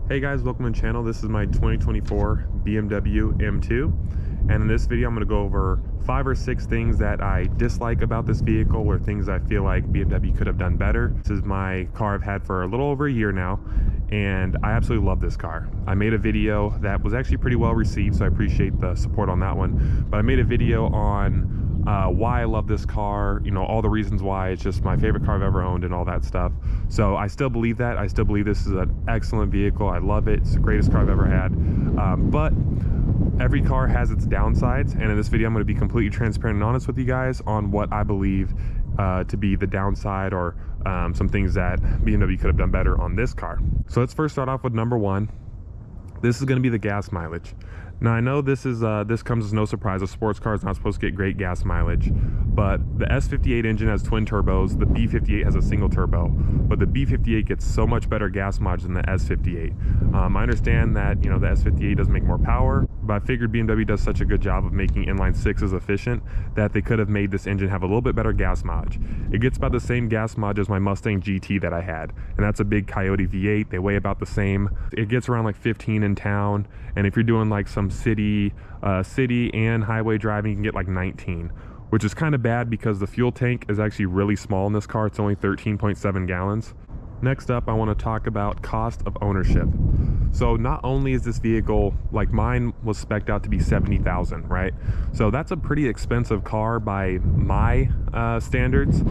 Hey guys, welcome to the channel. This is my 2024 BMW M2, and in this video I'm going to go over 5 or 6 things that I dislike about this vehicle or things I feel like BMW could have done better. This is my car I've had for a little over a year now, and I absolutely love this car. I made a video that was actually pretty well received, so I appreciate the support on that one. But I made a video on why I love this car, you know, all the reasons why. It's just my favorite car I've ever owned and all that stuff. So I still believe that. I still believe this is an excellent vehicle. I love it. It's the greatest car I've ever had. But every car has its downsides, and in this video I'm going to be completely transparent and honest with you guys on what I believe to be the downside or some things that BMW could have done better on this car. So let's first start off with number 1. This is going to be the gas mileage. Now I know this comes as no surprise. A sports car is not supposed to get great gas mileage, but the S58 engine has twin turbos. The B58 has a single turbo, but the B58 gets so much better gas mileage than the S58. I understand that, you know, the S58 does make more power, but I figured BMW does such a good job of making inline sixes efficient that they could have made this engine have a little bit better gas mileage. It gets about the same gas mileage as my Mustang GT that I had, and that's a big Coyote V8. They weigh about the same. It gets around like 15 in town, and if you're doing like some city and highway driving, you can get like 19, which is kind of bad because the fuel tank is actually really small in this car. It's only 13.7 gallons. Next up, I want to talk about cost of ownership. So not only is this vehicle, like mine was spec'd out to be $70,000, right? So that's a pretty expensive car by my standards.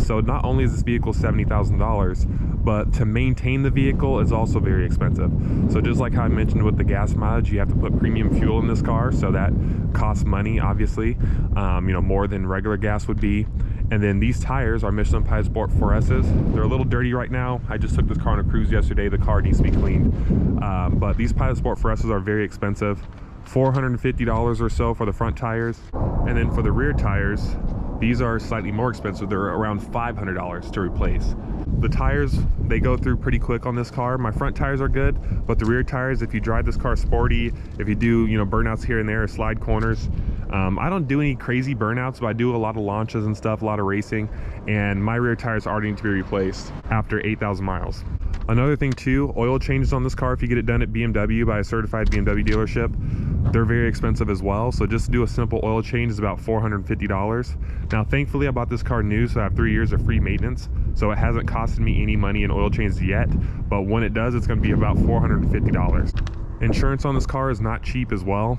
So not only is this vehicle $70,000, but to maintain the vehicle is also very expensive. So just like how I mentioned with the gas mileage, you have to put premium fuel in this car, so that costs money, obviously, you know, more than regular gas would be. And then these tires are Michelin Pilot Sport 4S's. They're a little dirty right now. I just took this car on a cruise yesterday. The car needs to be cleaned. But these Pilot Sport 4S's are very expensive. $450 or so for the front tires. And then for the rear tires, these are slightly more expensive. They're around $500 to replace. The tires, they go through pretty quick on this car. My front tires are good, but the rear tires, if you drive this car sporty, if you do, you know, burnouts here and there, slide corners, I don't do any crazy burnouts, but I do a lot of launches and stuff, a lot of racing, and my rear tires already need to be replaced after 8,000 miles. Another thing too, oil changes on this car, if you get it done at BMW by a certified BMW dealership, they're very expensive as well. So just to do a simple oil change is about $450. Now thankfully I bought this car new, so I have 3 years of free maintenance, so it hasn't costed me any money in oil changes yet, but when it does, it's going to be about $450. Insurance on this car is not cheap as well.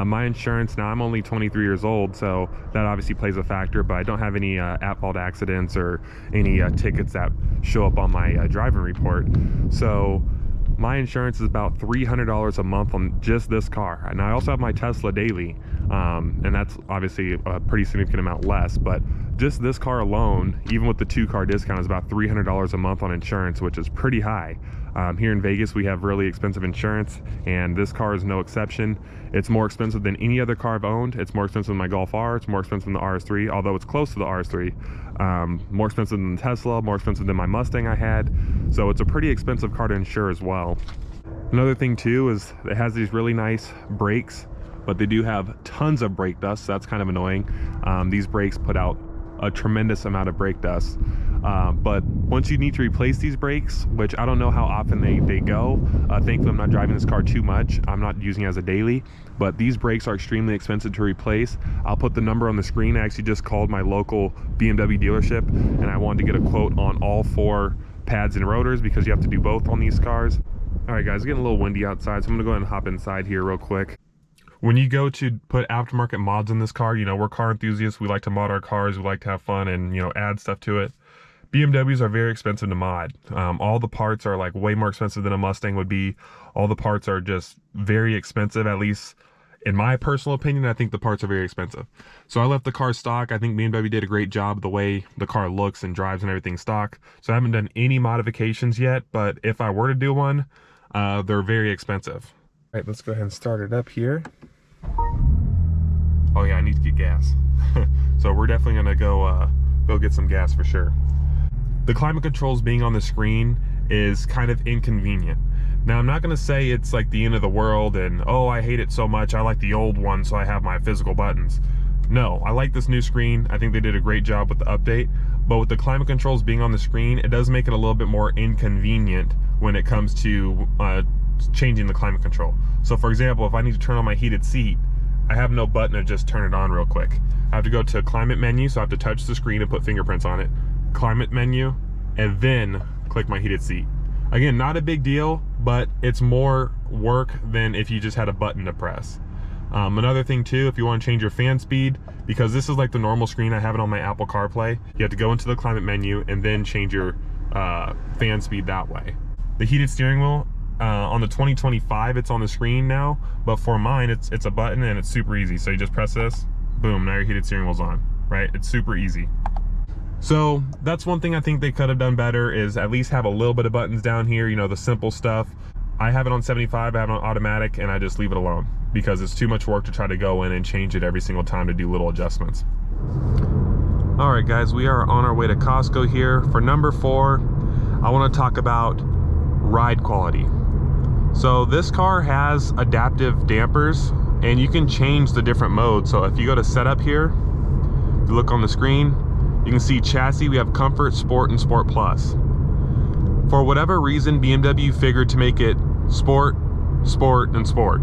My insurance, now I'm only 23 years old, so that obviously plays a factor, but I don't have any at-fault accidents or any tickets that show up on my driving report. So my insurance is about $300 a month on just this car. And I also have my Tesla daily, and that's obviously a pretty significant amount less, but just this car alone, even with the 2-car discount, is about $300 a month on insurance, which is pretty high. Here in Vegas, we have really expensive insurance, and this car is no exception. It's more expensive than any other car I've owned. It's more expensive than my Golf R. It's more expensive than the RS3, although it's close to the RS3. More expensive than the Tesla, more expensive than my Mustang I had. So it's a pretty expensive car to insure as well. Another thing too is it has these really nice brakes, but they do have tons of brake dust, so that's kind of annoying. These brakes put out a tremendous amount of brake dust. But once you need to replace these brakes, which I don't know how often they go, thankfully I'm not driving this car too much, I'm not using it as a daily, but these brakes are extremely expensive to replace. I'll put the number on the screen. I actually just called my local BMW dealership, and I wanted to get a quote on all 4 pads and rotors because you have to do both on these cars. All right guys, it's getting a little windy outside, so I'm gonna go ahead and hop inside here real quick. When you go to put aftermarket mods in this car, you know, we're car enthusiasts. We like to mod our cars. We like to have fun and, you know, add stuff to it. BMWs are very expensive to mod. All the parts are like way more expensive than a Mustang would be. All the parts are just very expensive, at least in my personal opinion. I think the parts are very expensive. So I left the car stock. I think BMW did a great job the way the car looks and drives and everything stock. So I haven't done any modifications yet, but if I were to do one, they're very expensive. All right, let's go ahead and start it up here. Oh yeah, I need to get gas. So we're definitely gonna go get some gas for sure. The climate controls being on the screen is kind of inconvenient. Now I'm not gonna say it's like the end of the world and, oh, I hate it so much, I like the old one so I have my physical buttons. No, I like this new screen. I think they did a great job with the update, but with the climate controls being on the screen, it does make it a little bit more inconvenient when it comes to changing the climate control. So for example, if I need to turn on my heated seat, I have no button to just turn it on real quick. I have to go to climate menu, so I have to touch the screen and put fingerprints on it. Climate menu, and then click my heated seat. Again, not a big deal, but it's more work than if you just had a button to press. Another thing too, if you want to change your fan speed, because this is like the normal screen, I have it on my Apple CarPlay, you have to go into the climate menu and then change your fan speed that way. The heated steering wheel, on the 2025, it's on the screen now, but for mine, it's a button and it's super easy. So you just press this, boom, now your heated steering wheel's on, right? It's super easy. So that's one thing I think they could have done better, is at least have a little bit of buttons down here, you know, the simple stuff. I have it on 75, I have it on automatic, and I just leave it alone because it's too much work to try to go in and change it every single time to do little adjustments. All right, guys, we are on our way to Costco here. For number 4, I want to talk about ride quality. So this car has adaptive dampers, and you can change the different modes. So if you go to setup here, you look on the screen, you can see chassis, we have Comfort, Sport, and Sport Plus. For whatever reason, BMW figured to make it Sport, Sport, and Sport,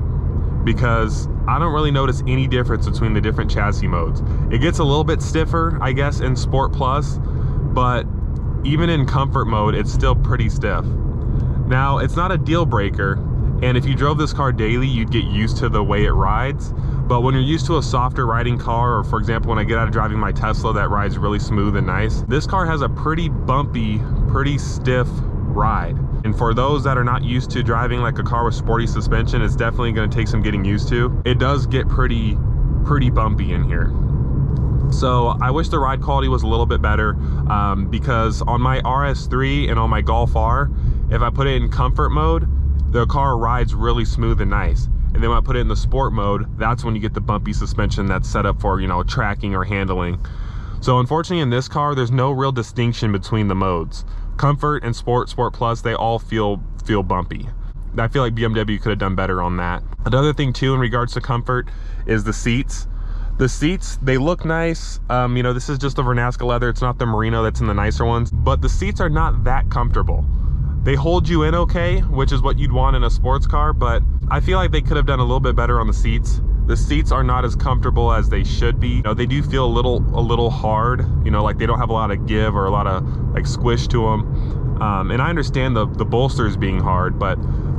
because I don't really notice any difference between the different chassis modes. It gets a little bit stiffer, I guess, in Sport Plus, but even in Comfort mode, it's still pretty stiff. Now, it's not a deal breaker, and if you drove this car daily, you'd get used to the way it rides. But when you're used to a softer riding car, or for example, when I get out of driving my Tesla that rides really smooth and nice, this car has a pretty bumpy, pretty stiff ride. And for those that are not used to driving like a car with sporty suspension, it's definitely going to take some getting used to. It does get pretty bumpy in here. So I wish the ride quality was a little bit better, because on my RS3 and on my Golf R, if I put it in Comfort mode, the car rides really smooth and nice. And then when I put it in the Sport mode, that's when you get the bumpy suspension that's set up for, you know, tracking or handling. So unfortunately in this car, there's no real distinction between the modes. Comfort and Sport, Sport Plus, they all feel bumpy. I feel like BMW could have done better on that. Another thing too in regards to comfort is the seats. The seats, they look nice. You know, this is just the Vernasca leather. It's not the merino that's in the nicer ones, but the seats are not that comfortable. They hold you in okay, which is what you'd want in a sports car, but I feel like they could have done a little bit better on the seats. The seats are not as comfortable as they should be. You know, they do feel a little hard, you know, like they don't have a lot of give or a lot of like squish to them. And I understand the bolsters being hard, but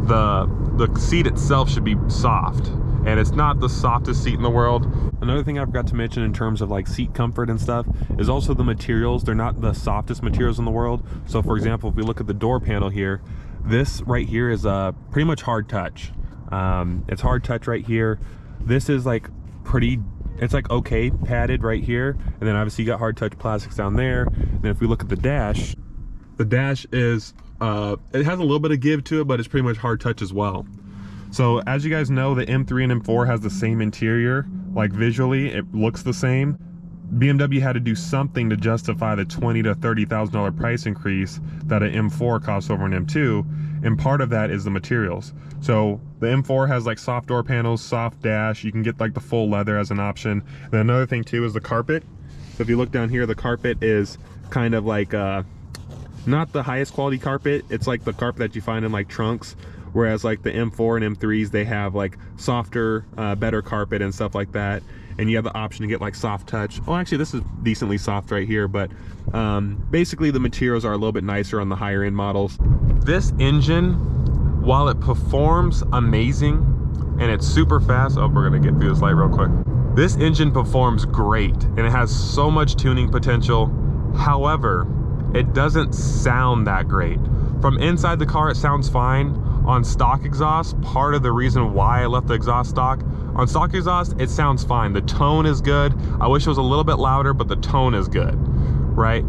the seat itself should be soft, and it's not the softest seat in the world. Another thing I forgot to mention in terms of like seat comfort and stuff is also the materials. They're not the softest materials in the world. So for example, if we look at the door panel here, this right here is pretty much hard touch. It's hard touch right here. This is like it's like okay padded right here, and then obviously you got hard touch plastics down there. And then if we look at the dash is it has a little bit of give to it, but it's pretty much hard touch as well. So as you guys know, the M3 and M4 has the same interior. Like visually, it looks the same. BMW had to do something to justify the $20,000 to $30,000 price increase that an M4 costs over an M2, and part of that is the materials. So the M4 has like soft door panels, soft dash. You can get like the full leather as an option. And another thing too is the carpet. So if you look down here, the carpet is kind of like not the highest quality carpet. It's like the carpet that you find in like trunks. Whereas like the M4 and M3s, they have like softer, better carpet and stuff like that. And you have the option to get like soft touch. Oh, actually this is decently soft right here, but basically the materials are a little bit nicer on the higher end models. This engine, while it performs amazing and it's super fast, oh, we're gonna get through this light real quick. This engine performs great and it has so much tuning potential. However, it doesn't sound that great. From inside the car, it sounds fine. On stock exhaust, part of the reason why I left the exhaust stock, on stock exhaust, it sounds fine. The tone is good. I wish it was a little bit louder, but the tone is good, right?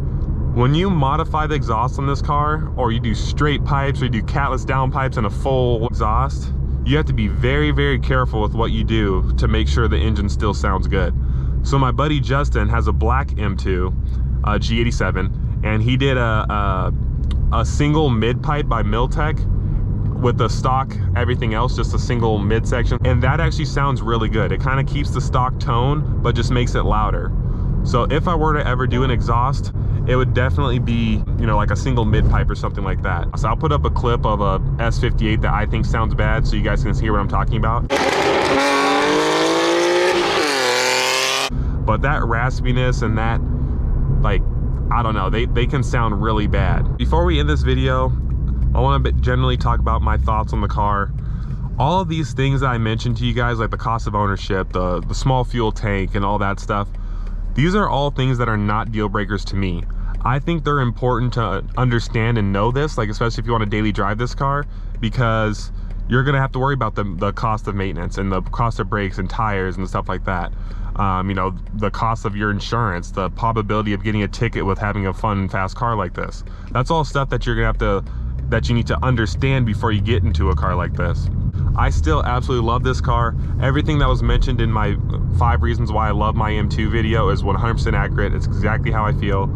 When you modify the exhaust on this car, or you do straight pipes, or you do catless downpipes and a full exhaust, you have to be very, very careful with what you do to make sure the engine still sounds good. So my buddy Justin has a black M2, G87, and he did a single mid pipe by Miltech, with the stock, everything else, just a single midsection, and that actually sounds really good. It kind of keeps the stock tone, but just makes it louder. So if I were to ever do an exhaust, it would definitely be, you know, like a single mid pipe or something like that. So I'll put up a clip of a S58 that I think sounds bad so you guys can hear what I'm talking about. But that raspiness and that, like, I don't know, they can sound really bad. Before we end this video, I want to generally talk about my thoughts on the car. All of these things that I mentioned to you guys, like the cost of ownership, the small fuel tank and all that stuff, these are all things that are not deal breakers to me. I think they're important to understand and know this, like especially if you want to daily drive this car, because you're gonna have to worry about the cost of maintenance and the cost of brakes and tires and stuff like that. You know, the cost of your insurance, the probability of getting a ticket with having a fun, fast car like this. That's all stuff that you're gonna have to, that you need to understand before you get into a car like this. I still absolutely love this car. Everything that was mentioned in my 5 reasons why I love my M2 video is 100% accurate. It's exactly how I feel.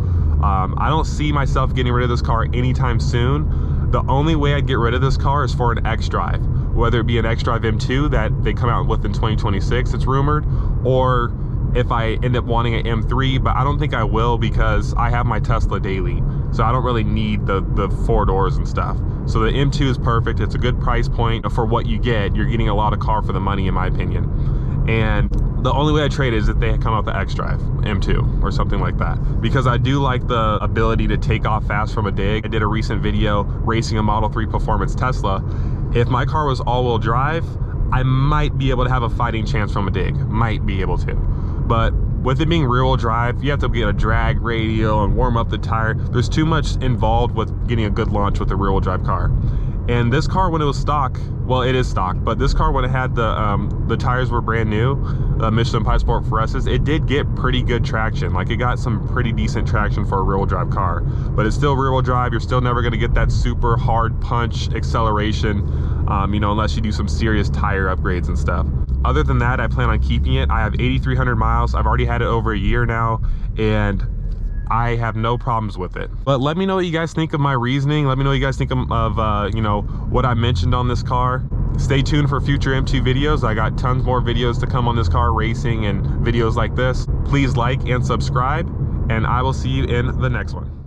I don't see myself getting rid of this car anytime soon. The only way I'd get rid of this car is for an X-Drive, whether it be an X-Drive M2 that they come out with in 2026, it's rumored, or if I end up wanting an M3, but I don't think I will because I have my Tesla daily, so I don't really need the 4 doors and stuff. So the M2 is perfect. It's a good price point for what you get. You're getting a lot of car for the money, in my opinion. And the only way I trade is if they come out the X-Drive M2 or something like that, because I do like the ability to take off fast from a dig. I did a recent video racing a Model 3 Performance Tesla. If my car was all-wheel drive, I might be able to have a fighting chance from a dig, might be able to. But with it being rear-wheel drive, you have to get a drag radial and warm up the tire. There's too much involved with getting a good launch with a rear-wheel drive car. And this car, when it was stock, well, it is stock, but this car, when it had the tires were brand new, Michelin Pilot Sport 4S's, it did get pretty good traction. Like, it got some pretty decent traction for a rear-wheel drive car, but it's still rear-wheel drive. You're still never gonna get that super hard punch acceleration, you know, unless you do some serious tire upgrades and stuff. Other than that, I plan on keeping it. I have 8,300 miles. I've already had it over a year now, and I have no problems with it. But let me know what you guys think of my reasoning. Let me know what you guys think of you know, what I mentioned on this car. Stay tuned for future M2 videos. I got tons more videos to come on this car, racing and videos like this. Please like and subscribe, and I will see you in the next one.